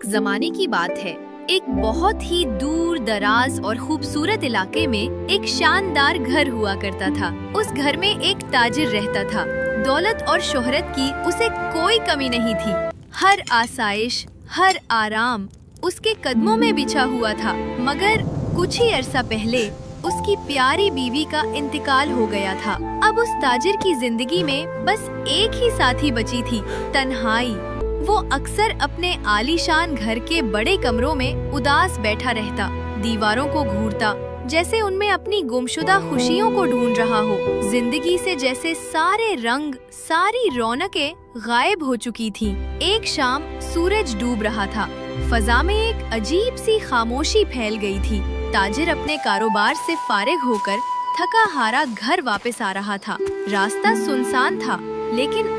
एक जमाने की बात है। एक बहुत ही दूर दराज और खूबसूरत इलाके में एक शानदार घर हुआ करता था। उस घर में एक ताजिर रहता था। दौलत और शोहरत की उसे कोई कमी नहीं थी। हर आसाइश, हर आराम उसके कदमों में बिछा हुआ था। मगर कुछ ही अरसा पहले उसकी प्यारी बीवी का इंतकाल हो गया था। अब उस ताजिर की जिंदगी में बस एक ही साथी बची थी, तन्हाई। वो अक्सर अपने आलीशान घर के बड़े कमरों में उदास बैठा रहता, दीवारों को घूरता, जैसे उनमें अपनी गुमशुदा खुशियों को ढूंढ रहा हो। जिंदगी से जैसे सारे रंग, सारी रौनकें गायब हो चुकी थीं। एक शाम सूरज डूब रहा था। फजा में एक अजीब सी खामोशी फैल गई थी। ताजिर अपने कारोबार से फारिग होकर थका हारा घर वापस आ रहा था। रास्ता सुनसान था, लेकिन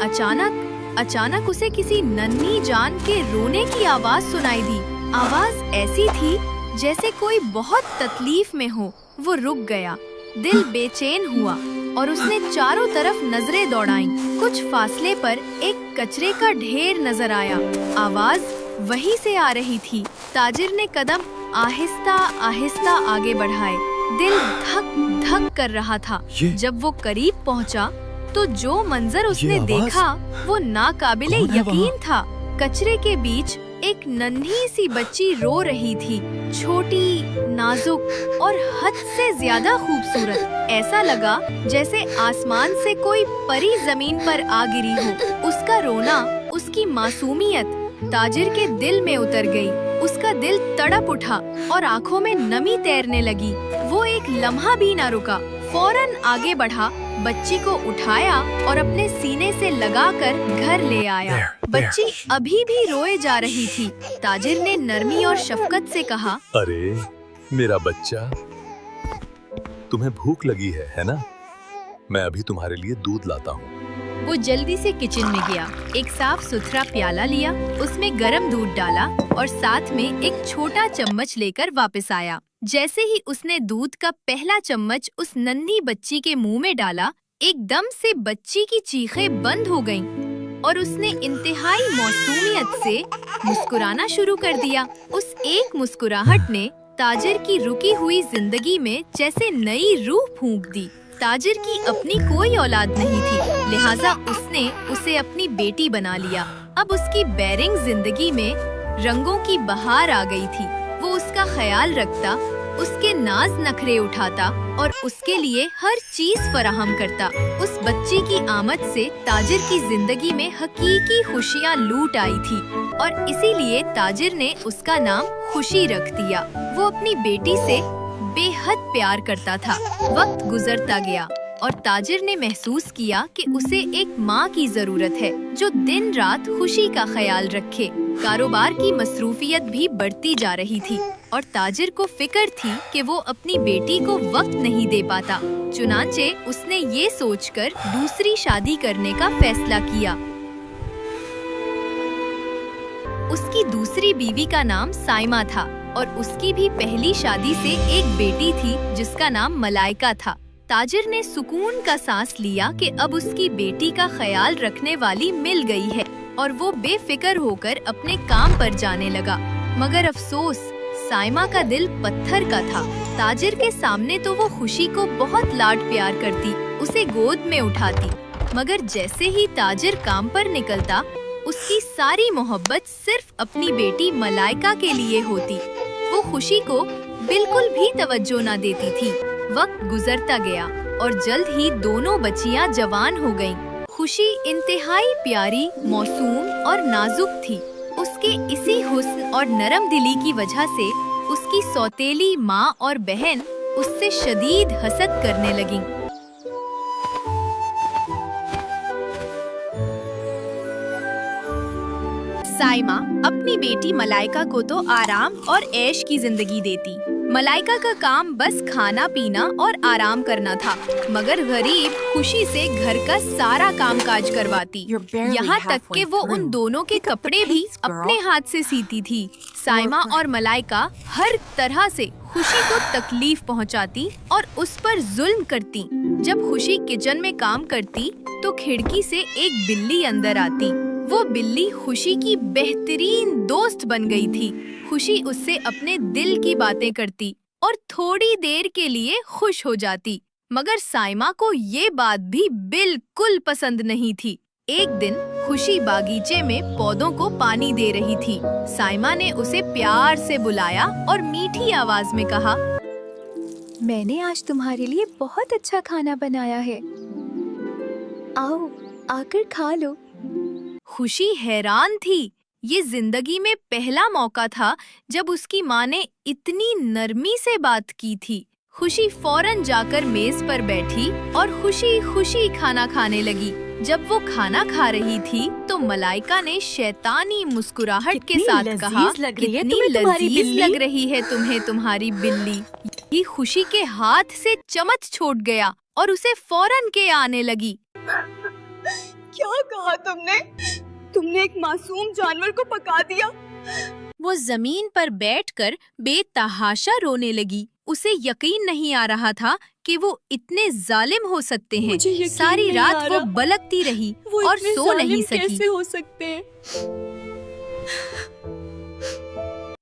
अचानक उसे किसी नन्ही जान के रोने की आवाज सुनाई दी। आवाज ऐसी थी जैसे कोई बहुत तकलीफ में हो। वो रुक गया, दिल बेचैन हुआ और उसने चारों तरफ नजरें दौड़ाईं। कुछ फासले पर एक कचरे का ढेर नजर आया। आवाज वहीं से आ रही थी। ताजिर ने कदम आहिस्ता आहिस्ता आगे बढ़ाए। दिल धक धक कर रहा था। जब वो करीब पहुंचा तो जो मंजर उसने देखा वो नाकाबिले यकीन था। कचरे के बीच एक नन्ही सी बच्ची रो रही थी, छोटी, नाजुक और हद से ज्यादा खूबसूरत। ऐसा लगा जैसे आसमान से कोई परी जमीन पर आ गिरी हो। उसका रोना, उसकी मासूमियत ताजिर के दिल में उतर गई। उसका दिल तड़प उठा और आंखों में नमी तैरने लगी। वो एक लम्हा भी न रुका, फौरन आगे बढ़ा, बच्ची को उठाया और अपने सीने से लगाकर घर ले आया। बच्ची अभी भी रोए जा रही थी। ताजिर ने नरमी और शफकत से कहा, अरे मेरा बच्चा, तुम्हें भूख लगी है ना? मैं अभी तुम्हारे लिए दूध लाता हूँ। वो जल्दी से किचन में गया, एक साफ सुथरा प्याला लिया, उसमें गर्म दूध डाला और साथ में एक छोटा चम्मच लेकर वापस आया। जैसे ही उसने दूध का पहला चम्मच उस नन्ही बच्ची के मुंह में डाला, एकदम से बच्ची की चीखें बंद हो गईं और उसने इंतहाई मौसूमियत से मुस्कुराना शुरू कर दिया। उस एक मुस्कुराहट ने ताजिर की रुकी हुई जिंदगी में जैसे नई रूह फूंक दी। ताजिर की अपनी कोई औलाद नहीं थी, लिहाजा उसने उसे अपनी बेटी बना लिया। अब उसकी बैरिंग जिंदगी में रंगों की बहार आ गई थी। वो उसका ख्याल रखता, उसके नाज नखरे उठाता और उसके लिए हर चीज फराहम करता। उस बच्ची की आमद से ताजिर की जिंदगी में हकीकी खुशियाँ लूट आई थी और इसीलिए ताजिर ने उसका नाम खुशी रख दिया। वो अपनी बेटी से बेहद प्यार करता था। वक्त गुजरता गया और ताजिर ने महसूस किया कि उसे एक माँ की जरूरत है जो दिन रात खुशी का ख्याल रखे। कारोबार की मसरूफियत भी बढ़ती जा रही थी और ताजिर को फिक्र थी कि वो अपनी बेटी को वक्त नहीं दे पाता। चुनांचे उसने ये सोचकर दूसरी शादी करने का फैसला किया। उसकी दूसरी बीवी का नाम साइमा था और उसकी भी पहली शादी से एक बेटी थी जिसका नाम मलाइका था। ताजिर ने सुकून का सांस लिया कि अब उसकी बेटी का ख्याल रखने वाली मिल गई है और वो बेफिक्र होकर अपने काम पर जाने लगा। मगर अफसोस, साइमा का दिल पत्थर का था। ताजिर के सामने तो वो खुशी को बहुत लाड प्यार करती, उसे गोद में उठाती, मगर जैसे ही ताजिर काम पर निकलता, उसकी सारी मोहब्बत सिर्फ अपनी बेटी मलाइका के लिए होती। वो खुशी को बिल्कुल भी तवज्जो न देती थी। वक्त गुजरता गया और जल्द ही दोनों बच्चियां जवान हो गईं। खुशी इंतहाई प्यारी, मासूम और नाजुक थी। उसके इसी हुस्न और नरम दिली की वजह से उसकी सौतेली माँ और बहन उससे शदीद हसद करने लगीं। साइमा अपनी बेटी मलाइका को तो आराम और ऐश की जिंदगी देती। मलाइका का काम बस खाना पीना और आराम करना था, मगर गरीब खुशी से घर का सारा काम काज करवाती। यहाँ तक कि वो उन दोनों के कपड़े भी अपने हाथ से सीती थी। साइमा और मलाइका हर तरह से खुशी को तकलीफ पहुँचाती और उस पर जुल्म करती। जब खुशी किचन में काम करती तो खिड़की से एक बिल्ली अंदर आती। वो बिल्ली खुशी की बेहतरीन दोस्त बन गई थी। खुशी उससे अपने दिल की बातें करती और थोड़ी देर के लिए खुश हो जाती। मगर साइमा को ये बात भी बिल्कुल पसंद नहीं थी। एक दिन खुशी बागीचे में पौधों को पानी दे रही थी। साइमा ने उसे प्यार से बुलाया और मीठी आवाज में कहा, मैंने आज तुम्हारे लिए बहुत अच्छा खाना बनाया है, आओ आकर खा लो। खुशी हैरान थी। ये जिंदगी में पहला मौका था जब उसकी माँ ने इतनी नरमी से बात की थी। खुशी फौरन जाकर मेज पर बैठी और खुशी खुशी खाना खाने लगी। जब वो खाना खा रही थी तो मलाइका ने शैतानी मुस्कुराहट के साथ कहा, कितनी लजीज लग रही है तुम्हें तुम्हारी बिल्ली। ये खुशी के हाथ से चम्मच छूट गया और उसे फौरन के आने लगी। क्या कहा तुमने? तुमने एक मासूम जानवर को पका दिया। वो जमीन पर बैठकर बेतहाशा रोने लगी। उसे यकीन नहीं आ रहा था कि वो इतने जालिम हो सकते हैं। सारी रात वो बलकती रही और सो नहीं सकी। कैसे हो सकते हैं?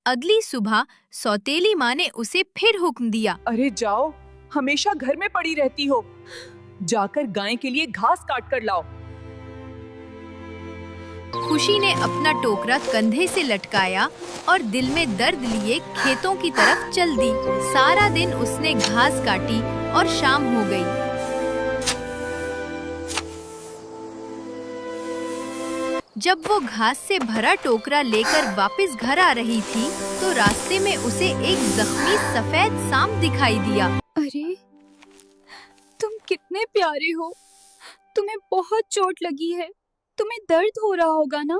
अगली सुबह सौतेली माँ ने उसे फिर हुक्म दिया, अरे जाओ, हमेशा घर में पड़ी रहती हो। जाकर गाय के लिए घास काट कर लाओ। खुशी ने अपना टोकरा कंधे से लटकाया और दिल में दर्द लिए खेतों की तरफ चल दी। सारा दिन उसने घास काटी और शाम हो गई। जब वो घास से भरा टोकरा लेकर वापस घर आ रही थी तो रास्ते में उसे एक जख्मी सफेद सांप दिखाई दिया। अरे तुम कितने प्यारे हो, तुम्हें बहुत चोट लगी है, तुम्हें दर्द हो रहा होगा ना?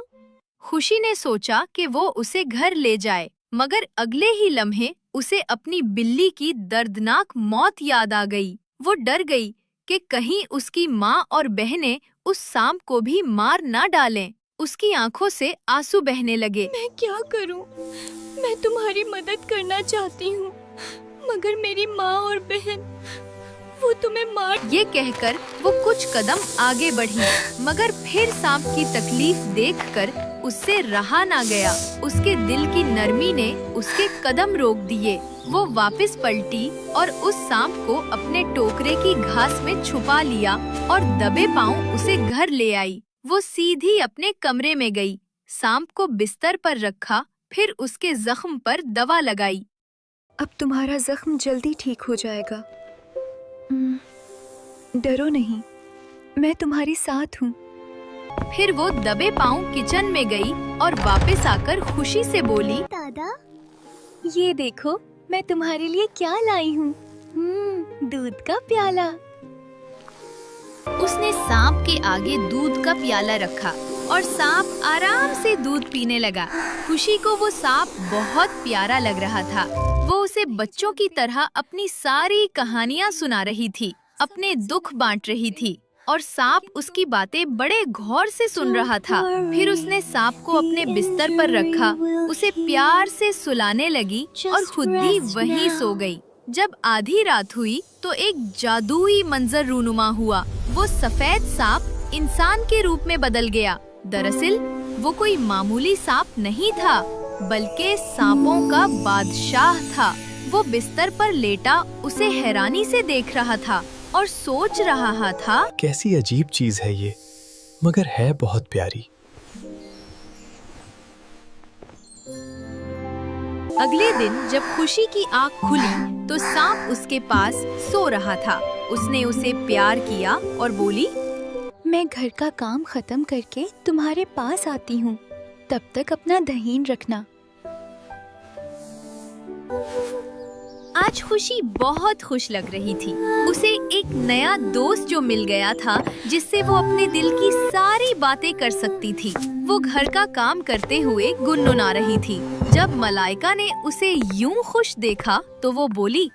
खुशी ने सोचा कि वो उसे घर ले जाए, मगर अगले ही लम्हे उसे अपनी बिल्ली की दर्दनाक मौत याद आ गई। वो डर गई कि कहीं उसकी माँ और बहनें उस सांप को भी मार ना डालें। उसकी आंखों से आंसू बहने लगे। मैं क्या करूं? मैं तुम्हारी मदद करना चाहती हूँ, मगर मेरी माँ और बहन वो तुम्हें मार। ये कहकर वो कुछ कदम आगे बढ़ी, मगर फिर सांप की तकलीफ देखकर उससे रहा ना गया। उसके दिल की नरमी ने उसके कदम रोक दिए। वो वापस पलटी और उस सांप को अपने टोकरे की घास में छुपा लिया और दबे पांव उसे घर ले आई। वो सीधी अपने कमरे में गई, सांप को बिस्तर पर रखा, फिर उसके जख्म पर दवा लगाई। अब तुम्हारा जख्म जल्दी ठीक हो जाएगा, डरो नहीं, मैं तुम्हारी साथ हूँ। फिर वो दबे पांव किचन में गई और वापस आकर खुशी से बोली, दादा ये देखो मैं तुम्हारे लिए क्या लाई हूँ, दूध का प्याला। उसने सांप के आगे दूध का प्याला रखा और सांप आराम से दूध पीने लगा। खुशी को वो सांप बहुत प्यारा लग रहा था। वो उसे बच्चों की तरह अपनी सारी कहानियाँ सुना रही थी, अपने दुख बांट रही थी और सांप उसकी बातें बड़े गौर से सुन रहा था। फिर उसने सांप को अपने बिस्तर पर रखा, उसे प्यार से सुलाने लगी और खुद भी वहीं सो गई। जब आधी रात हुई तो एक जादुई मंजर रूनुमा हुआ। वो सफेद सांप इंसान के रूप में बदल गया। दरअसल वो कोई मामूली सांप नहीं था, बल्कि सांपों का बादशाह था। वो बिस्तर पर लेटा उसे हैरानी से देख रहा था और सोच रहा था, कैसी अजीब चीज है ये, मगर है बहुत प्यारी। अगले दिन जब खुशी की आँख खुली तो सांप उसके पास सो रहा था। उसने उसे प्यार किया और बोली, मैं घर का काम खत्म करके तुम्हारे पास आती हूँ, तब तक अपना ध्यान रखना। आज खुशी बहुत खुश लग रही थी। उसे एक नया दोस्त जो मिल गया था, जिससे वो अपने दिल की सारी बातें कर सकती थी। वो घर का काम करते हुए गुनगुना रही थी। जब मलाइका ने उसे यूं खुश देखा तो वो बोली,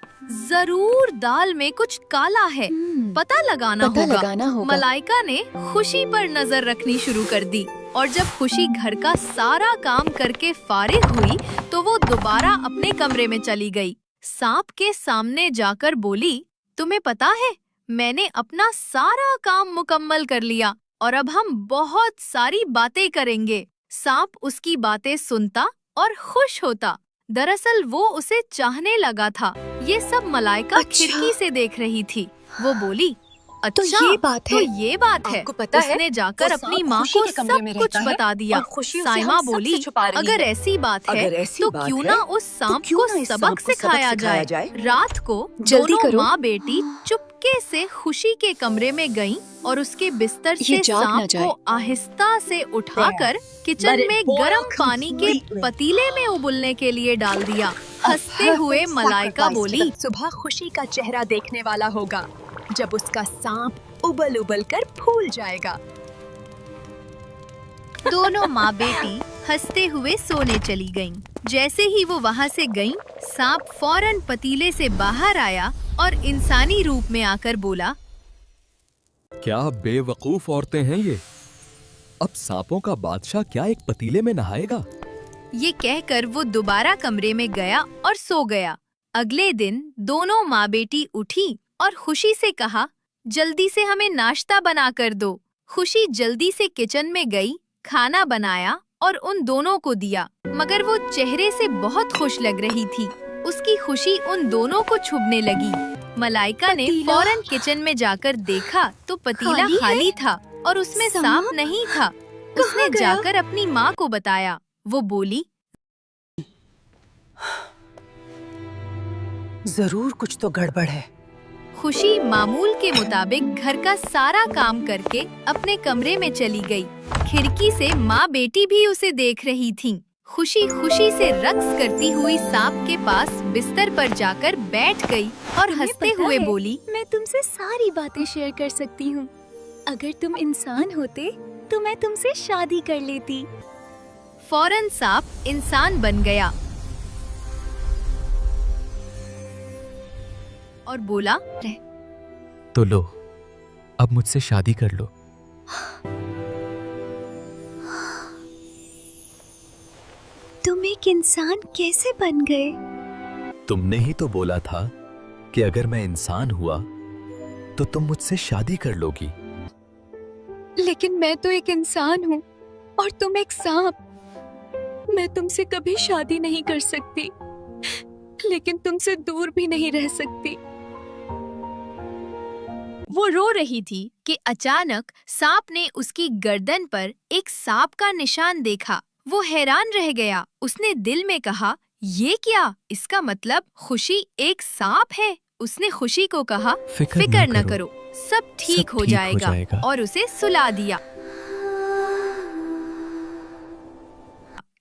जरूर दाल में कुछ काला है, पता लगाना होगा। मलाइका ने खुशी पर नजर रखनी शुरू कर दी और जब खुशी घर का सारा काम करके फारिग हुई तो वो दोबारा अपने कमरे में चली गई। सांप के सामने जाकर बोली, तुम्हें पता है, मैंने अपना सारा काम मुकम्मल कर लिया। और अब हम बहुत सारी बातें करेंगे। सांप उसकी बातें सुनता और खुश होता। दरअसल वो उसे चाहने लगा था। ये सब मलाइका खिड़की से देख रही थी। वो बोली, अच्छा ये बात है। तो ये बात है। आपको पता है, उसने जाकर वो अपनी सांप माँ खुशी को के कमरे सब में कुछ रहता है बता दिया। और खुशी उसे साइमा हम सबसे बोली, छुपा रही अगर है। ऐसी बात है अगर ऐसी तो बात क्यों है, ना उस सांप क्यों को ना इस सबक सांप को सबक सिखाया सिखाया जाए। जाए। रात को जल्दी दोनों करो। माँ बेटी चुपके से खुशी के कमरे में गईं और उसके बिस्तर ये से जाग ना सांप जाए। को आहिस्ता से उठाकर किचन Let it में boil गर्म पानी के completely. पतीले में उबलने के लिए डाल दिया। हंसते हुए मलाइका बोली, सुबह खुशी का चेहरा देखने वाला होगा जब उसका सांप उबल उबल कर फूल जाएगा। दोनों माँ बेटी हंसते हुए सोने चली गईं। जैसे ही वो वहाँ से गईं, सांप फौरन पतीले से बाहर आया और इंसानी रूप में आकर बोला, क्या बेवकूफ औरतें हैं ये। अब सांपों का बादशाह क्या एक पतीले में नहाएगा। ये कहकर वो दोबारा कमरे में गया और सो गया। अगले दिन दोनों माँ बेटी उठी और खुशी से कहा, जल्दी से हमें नाश्ता बना कर दो। खुशी जल्दी से किचन में गई, खाना बनाया और उन दोनों को दिया। मगर वो चेहरे से बहुत खुश लग रही थी। उसकी खुशी उन दोनों को छुभने लगी। मलाइका ने पतीला? फौरन किचन में जाकर देखा तो पतीला खाली है? खाली था और उसमें सांप? सांप नहीं था। उसने गया? जाकर अपनी माँ को बताया। वो बोली, जरूर कुछ तो गड़बड़ है। खुशी मामूल के मुताबिक घर का सारा काम करके अपने कमरे में चली गई। खिड़की से माँ बेटी भी उसे देख रही थीं। खुशी खुशी से रक्स करती हुई सांप के पास बिस्तर पर जाकर बैठ गई और हंसते पता हुए है, बोली, मैं तुमसे सारी बातें शेयर कर सकती हूँ। अगर तुम इंसान होते तो मैं तुमसे शादी कर लेती। फौरन सांप इंसान बन गया और बोला, तो लो, अब मुझसे शादी कर लो। तुम एक इंसान कैसे बन गए? तुमने ही तो बोला था कि अगर मैं इंसान हुआ तो तुम मुझसे शादी कर लोगी। लेकिन मैं तो एक इंसान हूँ और तुम एक सांप। मैं तुमसे कभी शादी नहीं कर सकती, लेकिन तुमसे दूर भी नहीं रह सकती। वो रो रही थी कि अचानक सांप ने उसकी गर्दन पर एक सांप का निशान देखा। वो हैरान रह गया। उसने दिल में कहा, ये क्या? इसका मतलब खुशी एक सांप है। उसने खुशी को कहा, फिक्र न करो, सब ठीक हो जाएगा और उसे सुला दिया।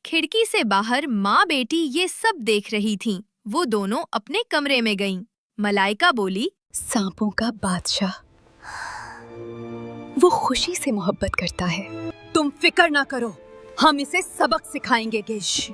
खिड़की से बाहर माँ बेटी ये सब देख रही थीं। वो दोनों अपने कमरे में गईं। मलाइका बोली, सांपों का बादशाह, वो खुशी से मोहब्बत करता है। तुम फिक्र ना करो, हम इसे सबक सिखाएंगे गिश।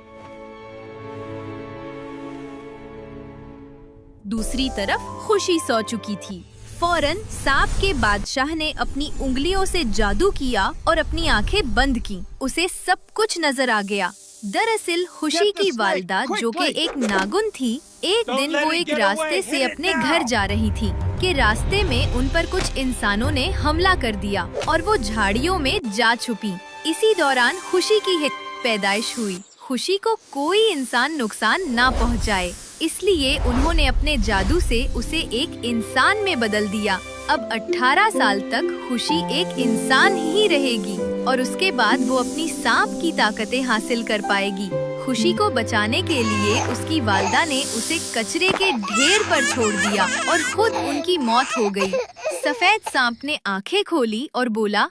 दूसरी तरफ खुशी सो चुकी थी। फौरन सांप के बादशाह ने अपनी उंगलियों से जादू किया और अपनी आंखें बंद की। उसे सब कुछ नजर आ गया। दरअसल खुशी की वालिदा, जो कि एक नागुन थी, एक दिन वो एक रास्ते से अपने घर जा रही थी कि रास्ते में उन पर कुछ इंसानों ने हमला कर दिया और वो झाड़ियों में जा छुपी। इसी दौरान खुशी की पैदाइश हुई। खुशी को कोई इंसान नुकसान ना पहुंचाए, इसलिए उन्होंने अपने जादू से उसे एक इंसान में बदल दिया। अब 18 साल तक खुशी एक इंसान ही रहेगी और उसके बाद वो अपनी सांप की ताकतें हासिल कर पाएगी। खुशी को बचाने के लिए उसकी वालिदा ने उसे कचरे के ढेर पर छोड़ दिया और खुद उनकी मौत हो गई। सफेद सांप ने आंखें खोली और बोला,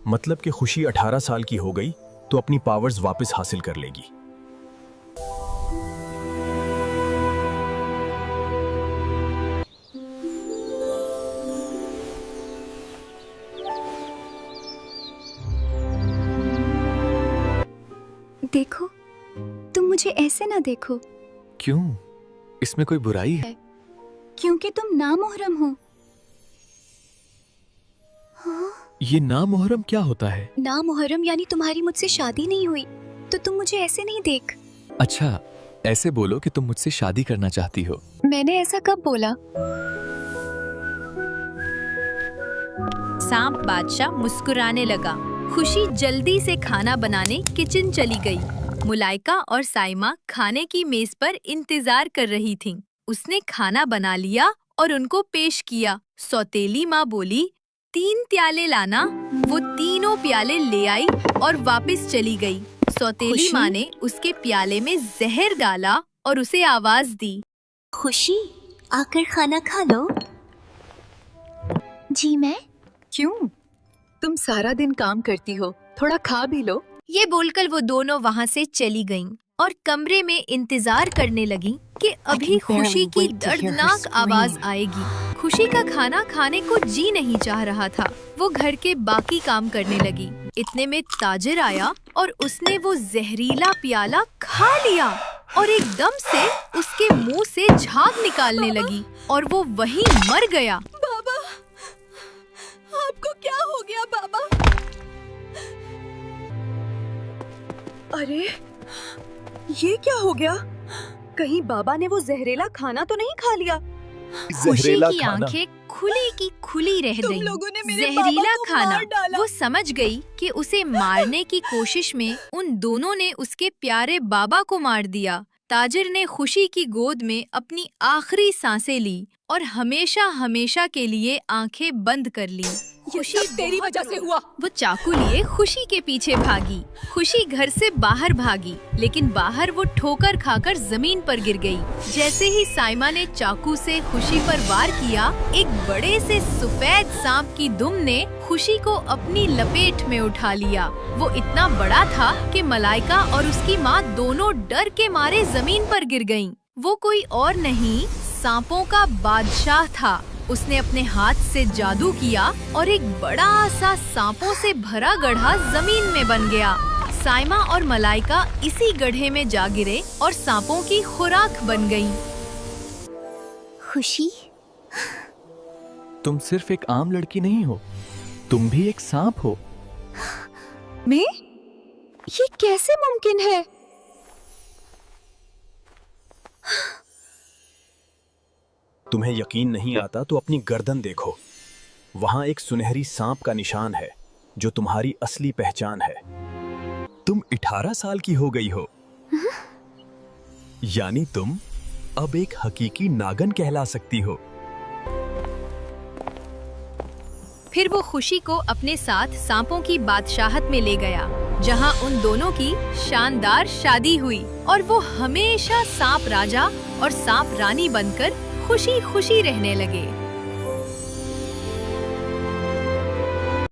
मतलब कि खुशी 18 साल की हो गई तो अपनी पावर्स वापस हासिल कर लेगी। देखो, तुम मुझे ऐसे ना देखो। क्यों? इसमें कोई बुराई है? क्योंकि तुम नामुहर्रम हो। ये नामुहर्रम क्या होता है? नामुहर्रम यानी तुम्हारी मुझसे शादी नहीं हुई, तो तुम मुझे ऐसे नहीं देख। अच्छा, ऐसे बोलो कि तुम मुझसे शादी करना चाहती हो। मैंने ऐसा कब बोला? सांप बादशाह मुस्कुराने लगा। खुशी जल्दी से खाना बनाने किचन चली गई। मुलाइका और साइमा खाने की मेज पर इंतजार कर रही थीं। उसने खाना बना लिया और उनको पेश किया। सौतेली माँ बोली, 3 प्याले लाना। वो तीनों प्याले ले आई और वापस चली गई। सौतेली माँ ने उसके प्याले में जहर डाला और उसे आवाज दी, खुशी, आकर खाना खा लो। जी मैं। क्यों? तुम सारा दिन काम करती हो, थोड़ा खा भी लो। ये बोलकर वो दोनों वहाँ से चली गईं और कमरे में इंतजार करने लगीं कि अभी खुशी की दर्दनाक आवाज आएगी। खुशी का खाना खाने को जी नहीं चाह रहा था। वो घर के बाकी काम करने लगी। इतने में ताजिर आया और उसने वो जहरीला प्याला खा लिया और एकदम से उसके मुंह से झाग निकालने लगी और वो वहीं मर गया। बाबा, आपको क्या हो गया बाबा? अरे, ये क्या हो गया? कहीं बाबा ने वो जहरीला खाना तो नहीं खा लिया? खुशी की आंखें खुली की खुली रह तुम गईं। लोगों ने मेरे जहरीला बाबा को खाना। मार डाला। वो समझ गई कि उसे मारने की कोशिश में उन दोनों ने उसके प्यारे बाबा को मार दिया। ताजिर ने खुशी की गोद में अपनी आखिरी सांसें ली और हमेशा हमेशा के लिए आंखें बंद कर ली। खुशी तेरी वजह से हुआ। वो चाकू लिए खुशी के पीछे भागी। खुशी घर से बाहर भागी, लेकिन बाहर वो ठोकर खाकर जमीन पर गिर गई। जैसे ही साइमा ने चाकू से खुशी पर वार किया, एक बड़े से सफेद सांप की दुम ने खुशी को अपनी लपेट में उठा लिया। वो इतना बड़ा था कि मलाइका और उसकी माँ दोनों डर के मारे जमीन पर गिर गईं। वो कोई और नहीं, सांपों का बादशाह था। उसने अपने हाथ से जादू किया और एक बड़ा सा सांपों से भरा गड्ढा जमीन में बन गया। साइमा और मलाइका इसी गड्ढे में जा गिरे और सांपों की खुराक बन गईं। खुशी, तुम सिर्फ एक आम लड़की नहीं हो, तुम भी एक सांप हो। मैं? ये कैसे मुमकिन है? तुम्हें यकीन नहीं आता तो अपनी गर्दन देखो। वहां एक सुनहरी सांप का निशान है जो तुम्हारी असली पहचान है। तुम 18 साल की हो गई हो। यानी तुम अब एक हकीकी नागन कहला सकती हो। फिर वो खुशी को अपने साथ सांपों की बादशाहत में ले गया, जहां उन दोनों की शानदार शादी हुई और वो हमेशा सांप राजा और सांप रानी बनकर खुशी खुशी रहने लगे।